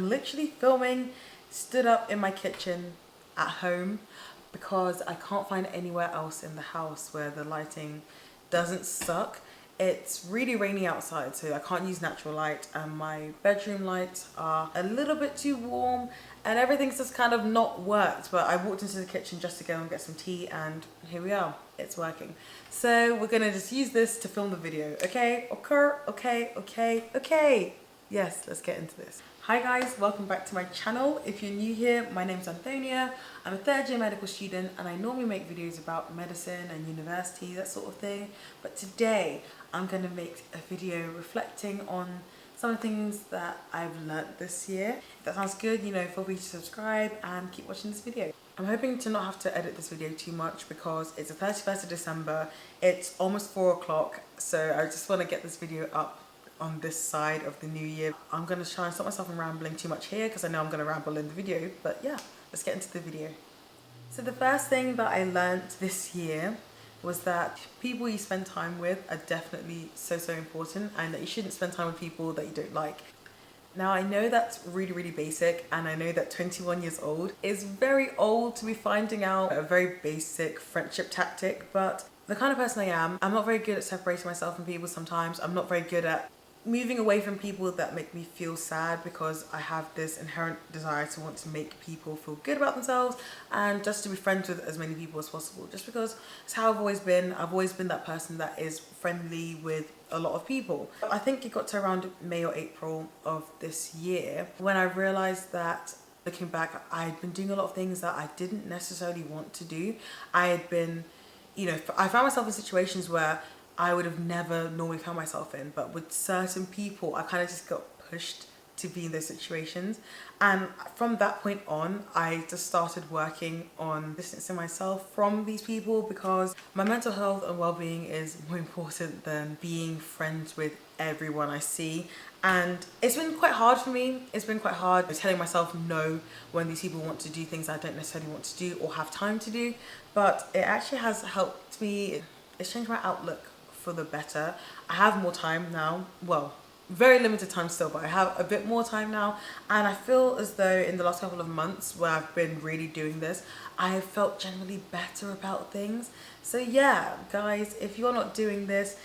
I'm literally filming stood up in my kitchen at home because I can't find anywhere else in the house where the lighting doesn't suck. It's really rainy outside, so I can't use natural light, and my bedroom lights are a little bit too warm and everything's just kind of not worked. But I walked into the kitchen just to go and get some tea, and here we are, it's working. So we're gonna just use this to film the video, okay? Okay. Yes, let's get into this. Hi guys, welcome back to my channel. If you're new here, my name's Antonia. I'm a third year medical student and I normally make videos about medicine and university, that sort of thing. But today I'm going to make a video reflecting on some of the things that I've learnt this year. If that sounds good, feel free to subscribe and keep watching this video. I'm hoping to not have to edit this video too much because it's the 31st of December. It's almost 4 o'clock, so I just want to get this video up on this side of the new year. I'm going to try and stop myself from rambling too much here because I know I'm going to ramble in the video, but yeah, let's get into the video. So the first thing that I learnt this year was that people you spend time with are definitely so important, and that you shouldn't spend time with people that you don't like. Now I know that's really basic, and I know that 21 years old is very old to be finding out a very basic friendship tactic, but the kind of person I am, I'm not very good at separating myself from people sometimes. I'm not very good at moving away from people that make me feel sad, because I have this inherent desire to want to make people feel good about themselves and just to be friends with as many people as possible, just because it's how I've always been. I've always been that person that is friendly with a lot of people. I think it got to around May or April of this year when I realized that, looking back, I'd been doing a lot of things that I didn't necessarily want to do. I had been, I found myself in situations where I would have never normally found myself in, but with certain people, I kind of just got pushed to be in those situations. And from that point on, I just started working on distancing myself from these people, because my mental health and well-being is more important than being friends with everyone I see. And it's been quite hard for me. It's been quite hard telling myself no when these people want to do things I don't necessarily want to do or have time to do. But it actually has helped me. It's changed my outlook for the better. I have more time now. Well, very limited time still, but I have a bit more time now, and I feel as though in the last couple of months where I've been really doing this, I have felt generally better about things. So yeah, guys, if you're not doing this,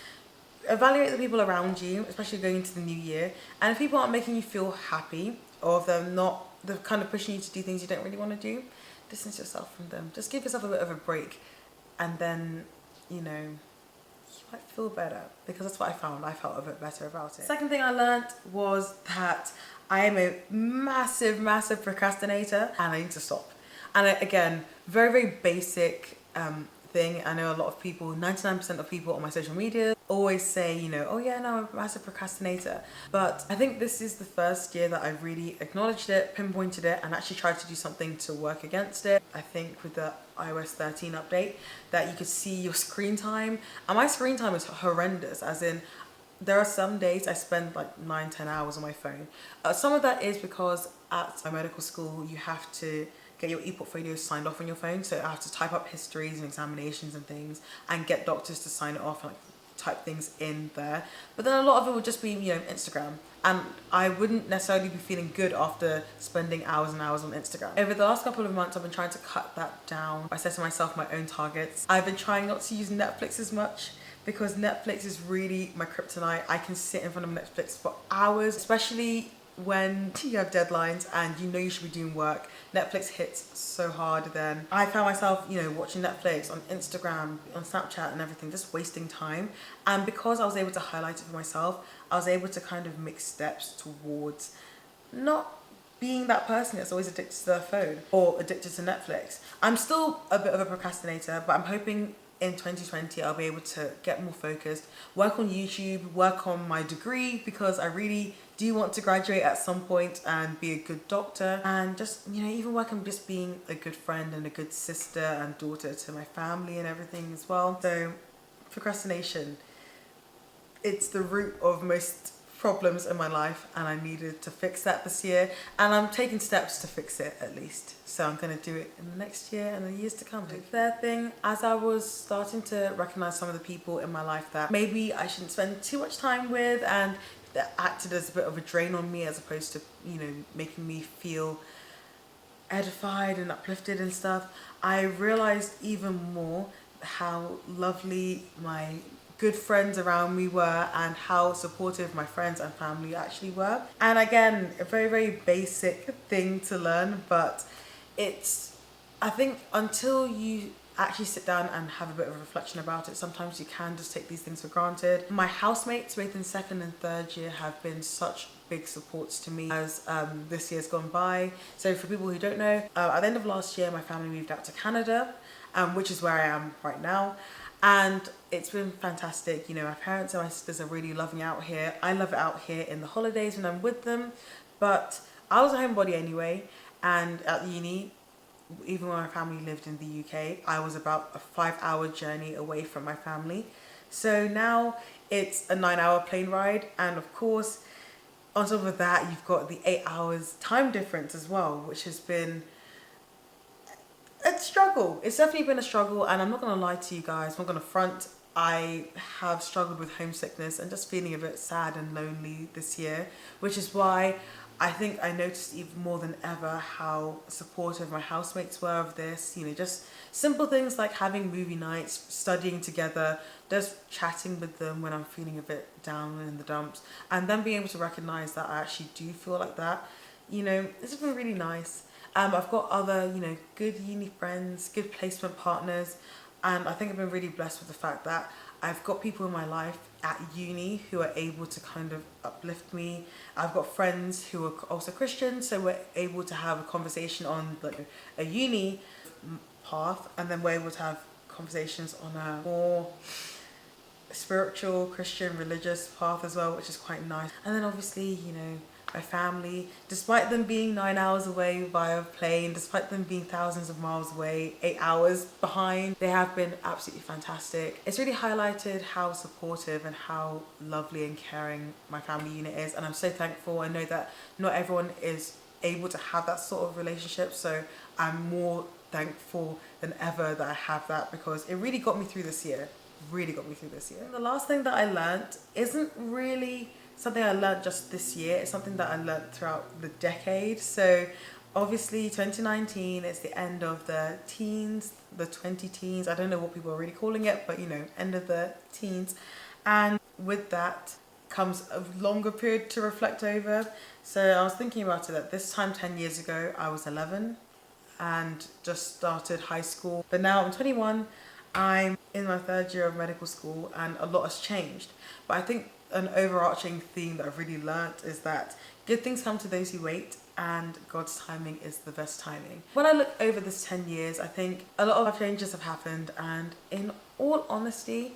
evaluate the people around you, especially going into the new year. And if people aren't making you feel happy, or if they're kind of pushing you to do things you don't really want to do, distance yourself from them. Just give yourself a bit of a break, and then you might feel better, because that's what I found. I felt a bit better about it. Second thing I learned was that I am a massive procrastinator, and I need to stop. And again, very basic thing. I know a lot of people, 99% of people on my social media always say, oh yeah, no, I'm a massive procrastinator. But I think this is the first year that I've really acknowledged it, pinpointed it, and actually tried to do something to work against it. I think with the iOS 13 update that you could see your screen time, and my screen time is horrendous, as in there are some days I spend like 9-10 hours on my phone. Some of that is because at my medical school you have to get your e-portfolio signed off on your phone, so I have to type up histories and examinations and things and get doctors to sign it off and type things in there. But then a lot of it would just be Instagram, and I wouldn't necessarily be feeling good after spending hours and hours on Instagram. Over the last couple of months I've been trying to cut that down. I set to myself my own targets. I've been trying not to use Netflix as much, because Netflix is really my kryptonite. I can sit in front of Netflix for hours, especially when you have deadlines and you should be doing work. Netflix hits so hard then. I found myself, watching Netflix on Instagram, on Snapchat and everything, just wasting time. And because I was able to highlight it for myself, I was able to kind of make steps towards not being that person that's always addicted to their phone or addicted to Netflix. I'm still a bit of a procrastinator, but I'm hoping in 2020 I'll be able to get more focused, work on YouTube, work on my degree, because I really do want to graduate at some point and be a good doctor, and just even work on just being a good friend and a good sister and daughter to my family and everything as well. So procrastination, it's the root of most problems in my life, and I needed to fix that this year, and I'm taking steps to fix it at least. So I'm going to do it in the next year and the years to come. The third thing, as I was starting to recognize some of the people in my life that maybe I shouldn't spend too much time with, and that acted as a bit of a drain on me, as opposed to, you know, making me feel edified and uplifted and stuff, I realized even more how lovely my good friends around me were and how supportive my friends and family actually were. And again, a very, very basic thing to learn, but it's, I think until you actually sit down and have a bit of a reflection about it, sometimes you can just take these things for granted. My housemates, both in second and third year, have been such big supports to me as this year's gone by. So for people who don't know, at the end of last year, my family moved out to Canada, which is where I am right now. And it's been fantastic. You know, my parents and my sisters are really loving out here. I love it out here in the holidays when I'm with them. But I was a homebody anyway. And at uni, even when my family lived in the UK, I was about a 5-hour journey away from my family. So now it's a 9-hour plane ride. And of course, on top of that, you've got the 8 hours time difference as well, which has been a struggle. It's definitely been a struggle, and I'm not gonna lie to you guys, I'm not gonna front. I have struggled with homesickness and just feeling a bit sad and lonely this year, which is why I think I noticed even more than ever how supportive my housemates were of this. You know, just simple things like having movie nights, studying together, just chatting with them when I'm feeling a bit down and in the dumps, and then being able to recognize that I actually do feel like that. You know, this has been really nice. I've got other, you know, good uni friends, good placement partners, and I think I've been really blessed with the fact that I've got people in my life at uni who are able to kind of uplift me. I've got friends who are also Christians, so we're able to have a conversation on like a uni path, and then we're able to have conversations on a more spiritual, Christian, religious path as well, which is quite nice. And then obviously, you know, my family, despite them being 9 hours away via plane, despite them being thousands of miles away, 8 hours behind, they have been absolutely fantastic. It's really highlighted how supportive and how lovely and caring my family unit is, and I'm so thankful. I know that not everyone is able to have that sort of relationship, so I'm more thankful than ever that I have that, because it really got me through this year. And the last thing that I learned isn't really something I learned just this year. It's something that I learned throughout the decade. So obviously 2019 is the end of the teens, the 20 teens. I don't know what people are really calling it, but you know, end of the teens. And with that comes a longer period to reflect over. So I was thinking about it at this time 10 years ago, I was 11 and just started high school. But now I'm 21, I'm in my third year of medical school, and a lot has changed. But I think an overarching theme that I've really learnt is that good things come to those who wait, and God's timing is the best timing. When I look over this 10 years, I think a lot of changes have happened, and in all honesty,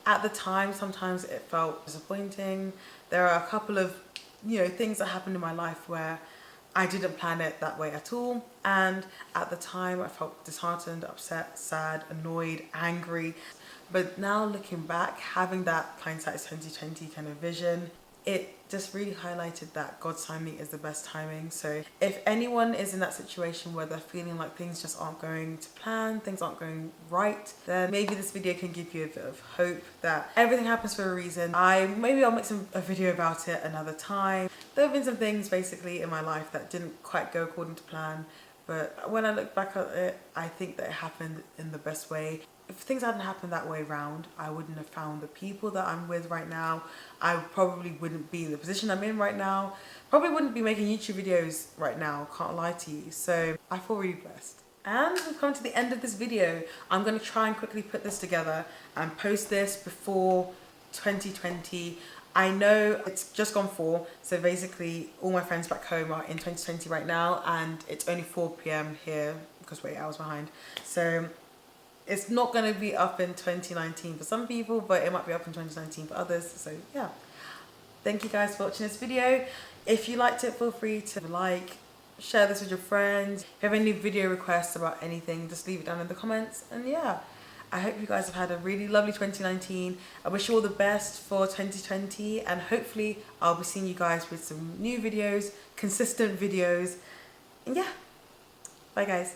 at the time, sometimes it felt disappointing. There are a couple of, you know, things that happened in my life where I didn't plan it that way at all, and at the time I felt disheartened, upset, sad, annoyed, angry. But now looking back, having that hindsight 2020 kind of vision, it just really highlighted that God's timing is the best timing. So if anyone is in that situation where they're feeling like things just aren't going to plan, things aren't going right, then maybe this video can give you a bit of hope that everything happens for a reason. Maybe I'll make a video about it another time. There have been some things basically in my life that didn't quite go according to plan, but when I look back at it, I think that it happened in the best way. If things hadn't happened that way round, I wouldn't have found the people that I'm with right now. I probably wouldn't be in the position I'm in right now. Probably wouldn't be making YouTube videos right now, can't lie to you. So I feel really blessed. And we've come to the end of this video. I'm going to try and quickly put this together and post this before 2020. I know it's just gone 4, so basically all my friends back home are in 2020 right now, and it's only 4 p.m. here because we're 8 hours behind. So it's not going to be up in 2019 for some people, but it might be up in 2019 for others. So yeah, thank you guys for watching this video. If you liked it, feel free to like, share this with your friends. If you have any video requests about anything, just leave it down in the comments. And yeah, I hope you guys have had a really lovely 2019. I wish you all the best for 2020, and hopefully I'll be seeing you guys with some new videos, consistent videos. And yeah, bye guys.